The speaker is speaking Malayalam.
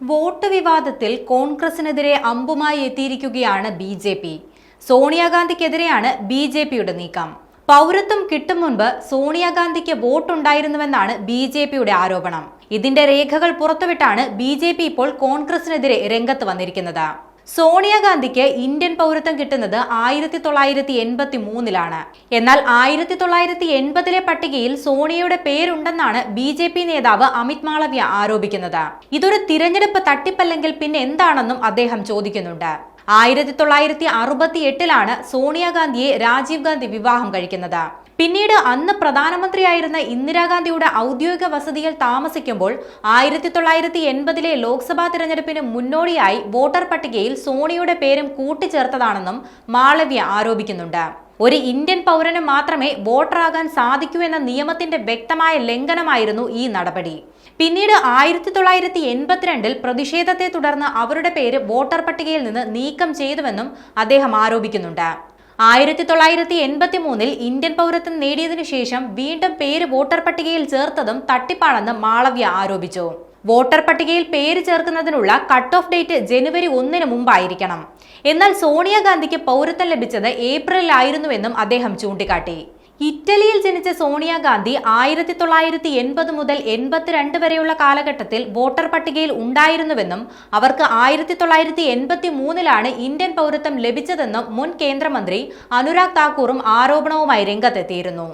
വോട്ട് വിവാദത്തിൽ കോൺഗ്രസിനെതിരെ അമ്പുമായി എത്തിയിരിക്കുകയാണ് ബി.ജെ.പി. സോണിയാഗാന്ധിക്കെതിരെയാണ് ബി.ജെ.പിയുടെ നീക്കം. പൗരത്വം കിട്ടും മുൻപ് സോണിയാഗാന്ധിക്ക് വോട്ടുണ്ടായിരുന്നുവെന്നാണ് ബി.ജെ.പിയുടെ ആരോപണം. ഇതിന്റെ രേഖകൾ പുറത്തുവിട്ടാണ് ബി.ജെ.പി ഇപ്പോൾ കോൺഗ്രസിനെതിരെ രംഗത്ത് വന്നിരിക്കുന്നത്. സോണിയാഗാന്ധിക്ക് ഇന്ത്യൻ പൗരത്വം കിട്ടുന്നത് 1983-ലാണ്. എന്നാൽ 1980-ലെ പട്ടികയിൽ സോണിയയുടെ പേരുണ്ടെന്നാണ് ബി.ജെ.പി. നേതാവ് അമിത് മാളവ്യ ആരോപിക്കുന്നത്. ഇതൊരു തിരഞ്ഞെടുപ്പ് തട്ടിപ്പല്ലെങ്കിൽ പിന്നെ എന്താണെന്നും അദ്ദേഹം ചോദിക്കുന്നുണ്ട്. 1968-ലാണ് സോണിയാഗാന്ധിയെ രാജീവ് ഗാന്ധി വിവാഹം കഴിക്കുന്നത്. പിന്നീട് അന്ന് പ്രധാനമന്ത്രിയായിരുന്ന ഇന്ദിരാഗാന്ധിയുടെ ഔദ്യോഗിക വസതിയിൽ താമസിക്കുമ്പോൾ 1980-ലെ ലോക്സഭാ തിരഞ്ഞെടുപ്പിന് മുന്നോടിയായി വോട്ടർ പട്ടികയിൽ സോണിയുടെ പേരും കൂട്ടിച്ചേർത്തതാണെന്നും മാളവ്യ ആരോപിക്കുന്നുണ്ട്. ഒരു ഇന്ത്യൻ പൗരന് മാത്രമേ വോട്ടറാകാൻ സാധിക്കൂ എന്ന നിയമത്തിന്റെ വ്യക്തമായ ലംഘനമായിരുന്നു ഈ നടപടി. പിന്നീട് 1982-ൽ പ്രതിഷേധത്തെ തുടർന്ന് അവരുടെ പേര് വോട്ടർ പട്ടികയിൽ നിന്ന് നീക്കം ചെയ്തുവെന്നും അദ്ദേഹം ആരോപിക്കുന്നുണ്ട്. 1983-ൽ ഇന്ത്യൻ പൗരത്വം നേടിയതിനു ശേഷം വീണ്ടും പേര് വോട്ടർ പട്ടികയിൽ ചേർത്തതും തട്ടിപ്പാണെന്ന് മാളവ്യ ആരോപിച്ചു. വോട്ടർ പട്ടികയിൽ പേര് ചേർക്കുന്നതിനുള്ള കട്ട് ഓഫ് ഡേറ്റ് ജനുവരി 1-ന് മുമ്പായിരിക്കണം. എന്നാൽ സോണിയാഗാന്ധിക്ക് പൗരത്വം ലഭിച്ചത് ഏപ്രിലായിരുന്നുവെന്നും അദ്ദേഹം ചൂണ്ടിക്കാട്ടി. ഇറ്റലിയിൽ ജനിച്ച സോണിയാഗാന്ധി 1980 മുതൽ 82 വരെയുള്ള കാലഘട്ടത്തിൽ വോട്ടർ പട്ടികയിൽ ഉണ്ടായിരുന്നുവെന്നും അവർക്ക് 1983-ലാണ് ഇന്ത്യൻ പൗരത്വം ലഭിച്ചതെന്നും മുൻ കേന്ദ്രമന്ത്രി അനുരാഗ് താക്കൂറും ആരോപണവുമായി രംഗത്തെത്തിയിരുന്നു.